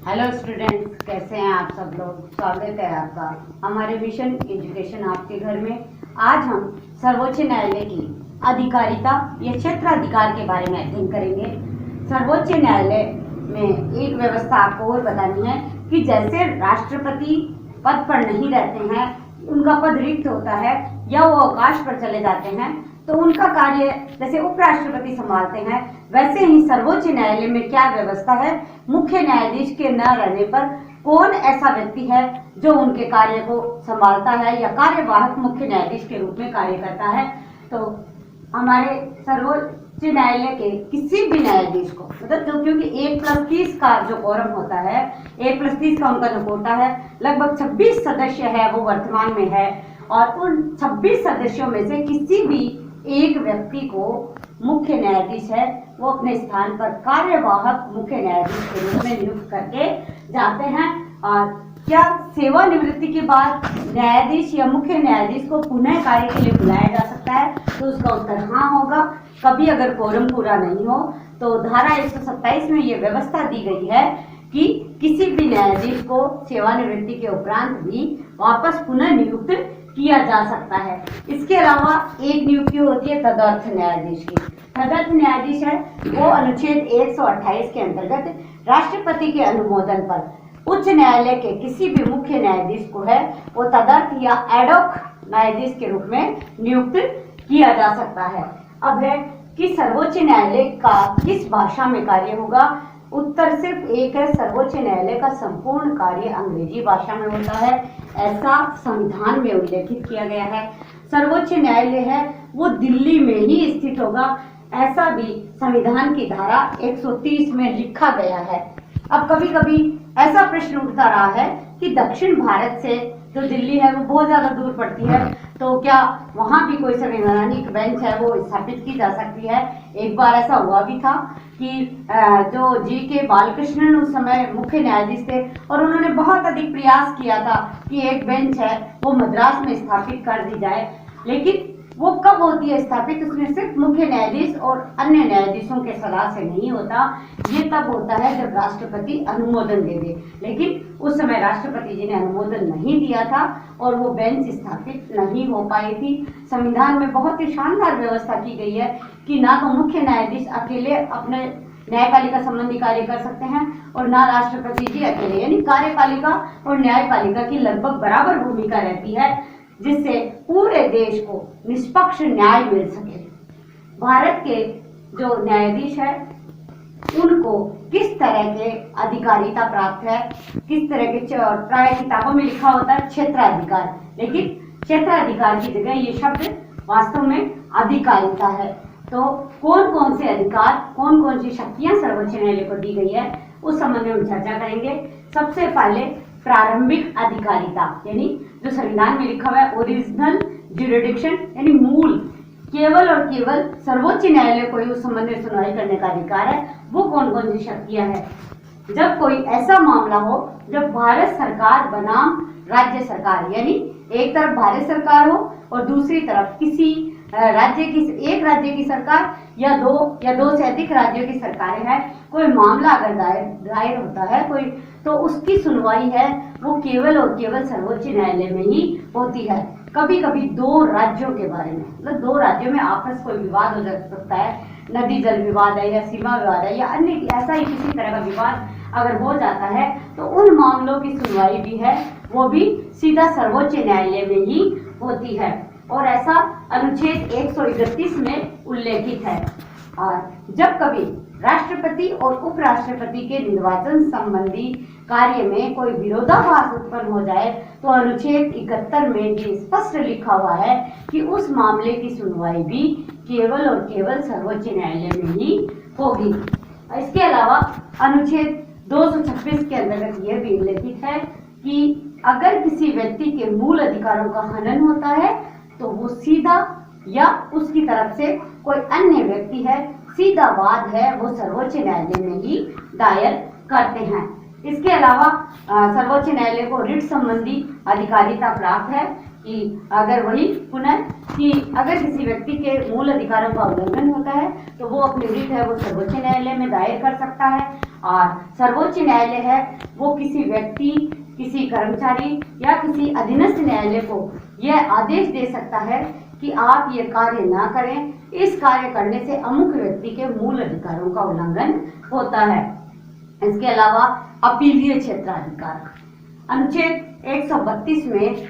Hello students, कैसे हैं आप सब लोग। स्वागत है आपका हमारे मिशन एजुकेशन आपके घर में। आज हम सर्वोच्च न्यायालय की अधिकारिता या क्षेत्राधिकार के बारे में अध्ययन करेंगे। सर्वोच्च न्यायालय में एक व्यवस्था आपको और बतानी है कि जैसे राष्ट्रपति पद पर नहीं रहते हैं, उनका पद रिक्त होता है या वो अवकाश पर चले जाते हैं, तो उनका कार्य जैसे उपराष्ट्रपति संभालते हैं, वैसे ही सर्वोच्च न्यायालय में क्या व्यवस्था है। मुख्य न्यायाधीश के न रहने पर कौन ऐसा व्यक्ति है जो उनके कार्य को संभालता है या कार्यवाहक मुख्य न्यायाधीश के रूप में कार्य करता है। तो हमारे सर्वोच्च न्यायालय के किसी भी न्यायाधीश को मतलब क्योंकि 1+30 का जो कोरम होता है, 1+30 का उनका जो कोटा है, लगभग 26 सदस्य है वो वर्तमान में है, और उन 26 सदस्यों में से किसी भी एक व्यक्ति को मुख्य न्यायाधीश है वो अपने स्थान पर कार्यवाहक मुख्य न्यायाधीश के रूप में नियुक्त करके जाते हैं। और क्या सेवानिवृत्ति के बाद न्यायाधीश या मुख्य न्यायाधीश को पुनः कार्य के लिए बुलाया जा सकता है? तो उसका उत्तर हाँ होगा। कभी अगर कोरम पूरा नहीं हो तो धारा 127 में ये व्यवस्था दी गई है कि किसी भी न्यायाधीश को सेवानिवृत्ति के उपरांत भी वापस पुनः नियुक्त किया जा सकता है। इसके अलावा एक नियुक्ति होती है तदर्थ न्यायाधीश की। तदर्थ न्यायाधीश है वो अनुच्छेद 128 के अंतर्गत राष्ट्रपति के अनुमोदन पर उच्च न्यायालय के किसी भी मुख्य न्यायाधीश को है वो तदर्थ या एडॉक न्यायाधीश के रूप में नियुक्त किया जा सकता है। अब है कि सर्वोच्च न्यायालय का किस भाषा में कार्य होगा। उत्तर सिर्फ एक है, सर्वोच्च न्यायालय का संपूर्ण कार्य अंग्रेजी भाषा में होता है, ऐसा संविधान में उल्लेखित किया गया है। सर्वोच्च न्यायालय है वो दिल्ली में ही स्थित होगा, ऐसा भी संविधान की धारा 130 में लिखा गया है। अब कभी कभी ऐसा प्रश्न उठता रहा है कि दक्षिण भारत से जो दिल्ली है वो बहुत ज्यादा दूर पड़ती है, तो क्या वहां भी कोई संवैधानिक बेंच है वो स्थापित की जा सकती है। एक बार ऐसा हुआ भी था कि जो जी.के. बालकृष्णन उस समय मुख्य न्यायाधीश थे और उन्होंने बहुत अधिक प्रयास किया था कि एक बेंच है वो मद्रास में स्थापित कर दी जाए, लेकिन वो कब होती है स्थापित, उसमें सिर्फ मुख्य न्यायाधीश और अन्य न्यायाधीशों के सलाह से नहीं होता। ये तब होता है जब राष्ट्रपति अनुमोदन दे दे, लेकिन उस समय राष्ट्रपति जी ने अनुमोदन नहीं दिया था और वो बेंच स्थापित नहीं हो पाई थी। संविधान में बहुत ही शानदार व्यवस्था की गई है कि ना तो मुख्य न्यायाधीश अकेले अपने न्यायपालिका संबंधी कार्य कर सकते हैं और ना राष्ट्रपति जी अकेले, यानी कार्यपालिका और न्यायपालिका की लगभग बराबर भूमिका रहती है, जिससे पूरे देश को निष्पक्ष न्याय मिल सके। भारत के जो न्यायाधीश है उनको किस तरह के अधिकारिता प्राप्त है, किस तरह के, प्राय किताबों में लिखा होता है क्षेत्राधिकार, लेकिन क्षेत्राधिकार की जगह ये शब्द वास्तव में अधिकारिता है। तो कौन कौन से अधिकार, कौन कौन सी शक्तियां सर्वोच्च न्यायालय को दी गई है उस संबंध में हम चर्चा करेंगे। सबसे पहले प्रारंभिक अधिकारिता, यानी जो संविधान में लिखा हुआ है ओरिजिनल ज्यूरिडिक्शन, यानी मूल, केवल और केवल सर्वोच्च न्यायालय को ही उस संबंध में सुनवाई करने का अधिकार है। वो कौन कौन सी शक्तियां हैं? जब कोई ऐसा मामला हो जब भारत सरकार बनाम राज्य सरकार, यानी एक तरफ भारत सरकार हो और दूसरी तरफ किसी राज्य की, एक राज्य की सरकार या दो से अधिक राज्यों की सरकारें हैं, कोई मामला अगर दायर होता है कोई, तो उसकी सुनवाई है वो केवल और केवल सर्वोच्च न्यायालय में ही होती है। कभी कभी दो राज्यों के बारे में, मतलब दो राज्यों में आपस कोई विवाद हो सकता है, नदी जल विवाद है या सीमा विवाद है या अन्य ऐसा ही किसी तरह का विवाद अगर हो जाता है, तो उन मामलों की सुनवाई भी है वो भी सीधा सर्वोच्च न्यायालय में ही होती है, और ऐसा अनुच्छेद 131 में उल्लेखित है। और जब कभी राष्ट्रपति और उपराष्ट्रपति के निर्वाचन संबंधी कार्य में कोई विरोधाभास उत्पन्न हो जाए तो अनुच्छेद 71 में भी स्पष्ट लिखा हुआ है कि उस मामले की सुनवाई भी केवल और केवल सर्वोच्च न्यायालय में ही होगी। इसके अलावा अनुच्छेद 226 के अंतर्गत यह भी उल्लेखित है कि अगर किसी व्यक्ति के मूल अधिकारों का हनन होता है तो वो सीधा या उसकी तरफ से कोई अन्य व्यक्ति है, सीधा वाद है वो सर्वोच्च न्यायालय में ही दायर करते हैं। इसके अलावा सर्वोच्च न्यायालय को रिट संबंधी अधिकारिता प्राप्त है कि अगर वही पुनः कि अगर किसी व्यक्ति के मूल अधिकारों का उल्लंघन होता है तो वो अपनी रिट है वो सर्वोच्च न्यायालय में दायर कर सकता है। और सर्वोच्च न्यायालय है वो किसी व्यक्ति, किसी कर्मचारी या किसी अधीनस्थ न्यायालय को यह आदेश दे सकता है कि आप ये कार्य ना करें, इस कार्य करने से अमुक व्यक्ति के मूल अधिकारों का उल्लंघन होता है। इसके अलावा अपीलीय क्षेत्राधिकार अनुच्छेद 132 में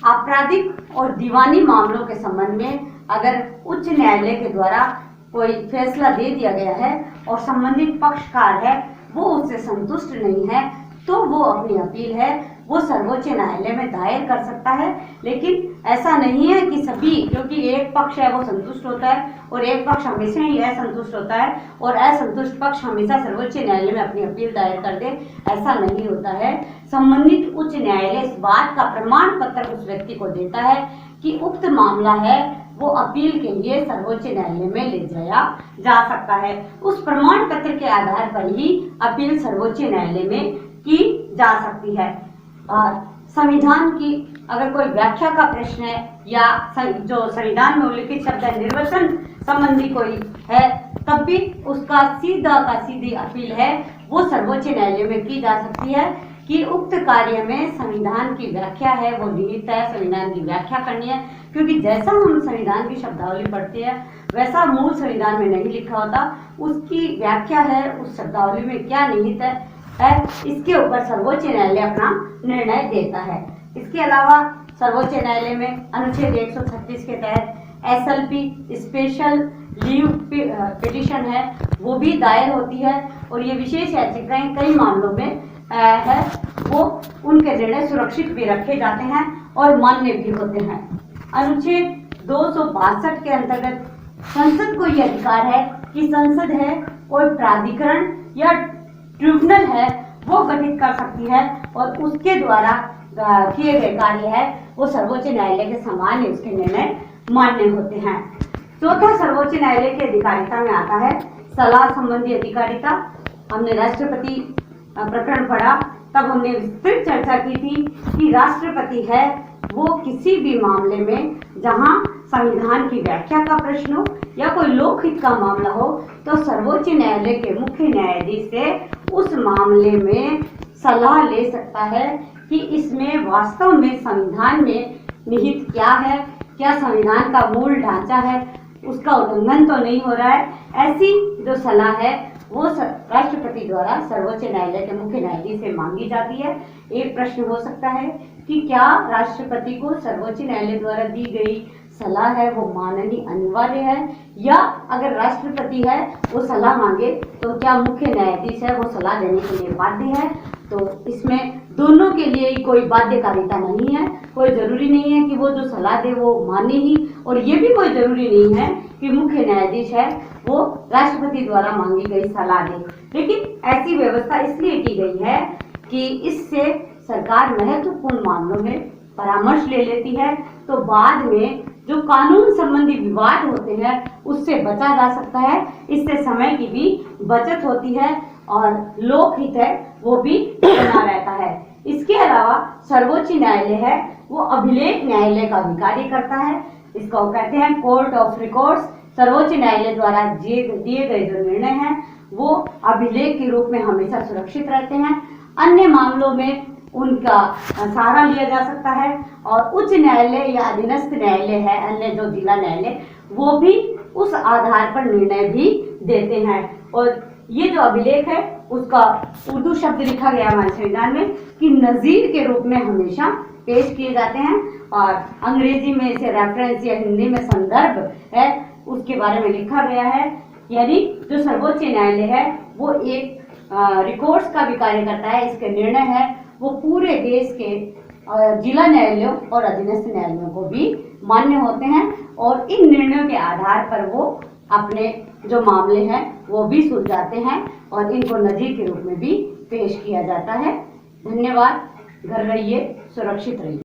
आपराधिक और दीवानी मामलों के संबंध में अगर उच्च न्यायालय के द्वारा कोई फैसला दे दिया गया है और संबंधित पक्षकार है वो उससे संतुष्ट नहीं है तो वो अपनी अपील है वो सर्वोच्च न्यायालय में दायर कर सकता है। लेकिन ऐसा नहीं है कि सभी, क्योंकि एक पक्ष है वो संतुष्ट होता है और एक पक्ष हमेशा ही असंतुष्ट होता है और असंतुष्ट पक्ष हमेशा सर्वोच्च न्यायालय में अपनी अपील दायर कर दे, ऐसा नहीं होता है। संबंधित उच्च न्यायालय इस बात का प्रमाण पत्र उस व्यक्ति को देता है कि उक्त मामला है वो अपील के लिए सर्वोच्च न्यायालय में ले जाया जा सकता है। उस प्रमाण पत्र के आधार पर ही अपील सर्वोच्च न्यायालय में की जा सकती है। और संविधान की अगर कोई व्याख्या का प्रश्न है या जो संविधान में उल्लिखित शब्द है निर्वचन संबंधी कोई है तब भी उसका सीधी अपील है वो सर्वोच्च न्यायालय में की जा सकती है कि उक्त कार्य में संविधान की व्याख्या है वो निहित है, संविधान की व्याख्या करनी है। क्योंकि जैसा हम संविधान की शब्दावली पढ़ते हैं वैसा मूल संविधान में नहीं लिखा होता, उसकी व्याख्या है उस शब्दावली में क्या निहित है इसके ऊपर सर्वोच्च न्यायालय अपना निर्णय देता है। इसके अलावा सर्वोच्च न्यायालय में अनुच्छेद 136 के तहत SLP स्पेशल लीव पिटीशन है वो भी दायर होती है और ये विशेष याचिकाएं कई मामलों में है वो उनके निर्णय सुरक्षित भी रखे जाते हैं और मान्य भी होते हैं। अनुच्छेद 262 के अंतर्गत संसद को यह अधिकार है कि संसद है कोई प्राधिकरण या ट्रिब्यूनल है वो गठित कर सकती है और उसके द्वारा किए गए कार्य है वो सर्वोच्च न्यायालय के समान ही उसके निर्णय मान्य होते हैं। चौथा सर्वोच्च न्यायालय की अधिकारिता में आता है सलाह संबंधी अधिकारिता। हमने राष्ट्रपति प्रकरण पढ़ा तब हमने विस्तृत चर्चा की थी कि राष्ट्रपति है वो किसी भी मामले में जहां संविधान की व्याख्या का प्रश्न हो या कोई लोकहित का मामला हो तो सर्वोच्च न्यायालय के मुख्य न्यायाधीश से उस मामले में सलाह ले सकता है कि इसमें वास्तव में संविधान में निहित क्या है, क्या संविधान का मूल ढांचा है उसका उल्लंघन तो नहीं हो रहा है। ऐसी जो सलाह है वो राष्ट्रपति द्वारा सर्वोच्च न्यायालय के मुख्य न्यायाधीश से मांगी जाती है। एक प्रश्न हो सकता है कि क्या राष्ट्रपति को सर्वोच्च न्यायालय द्वारा दी गई सलाह है वो माननी अनिवार्य है या अगर राष्ट्रपति है वो सलाह मांगे तो क्या मुख्य न्यायाधीश है वो सलाह देने के लिए बाध्य है। तो इसमें दोनों के लिए कोई बाध्यकारिता नहीं है, कोई जरूरी नहीं है कि वो जो सलाह दे वो माने ही और ये भी कोई जरूरी नहीं है कि मुख्य न्यायाधीश है वो राष्ट्रपति द्वारा मांगी गई सलाह दे। लेकिन ऐसी व्यवस्था इसलिए की गई है कि इससे सरकार महत्वपूर्ण मामलों में परामर्श ले लेती है तो बाद में जो कानून संबंधी विवाद होते हैं उससे बचा जा सकता है। इससे समय की भी बचत होती है और लोकहित है वो भी बना रहता है। इसके अलावा सर्वोच्च न्यायालय है वो अभिलेख न्यायालय का भी कार्य करता है। इसको कहते हैं कोर्ट ऑफ रिकॉर्ड्स। सर्वोच्च न्यायालय द्वारा दिए गए जो निर्णय हैं वो अभिलेख के रूप में हमेशा सुरक्षित रहते हैं। अन्य मामलों में उनका सहारा लिया जा सकता है और उच्च न्यायालय या अधीनस्थ न्यायालय है अन्य जो जिला न्यायालय वो भी उस आधार पर निर्णय भी देते हैं। और ये जो अभिलेख है उसका उर्दू शब्द लिखा गया हमारे संविधान में कि नजीर के रूप में हमेशा पेश किए जाते हैं और अंग्रेजी में इसे रेफरेंस या हिंदी में संदर्भ है उसके बारे में लिखा गया है। यानी जो सर्वोच्च न्यायालय है वो एक रिकॉर्ड्स का भी कार्य करता है। इसके निर्णय है वो पूरे देश के जिला न्यायालयों और अधीनस्थ न्यायालयों को भी मान्य होते हैं और इन निर्णयों के आधार पर वो अपने जो मामले हैं वो भी सुलझाते हैं और इनको नजीर के रूप में भी पेश किया जाता है। धन्यवाद। घर रहिए, सुरक्षित रहिए।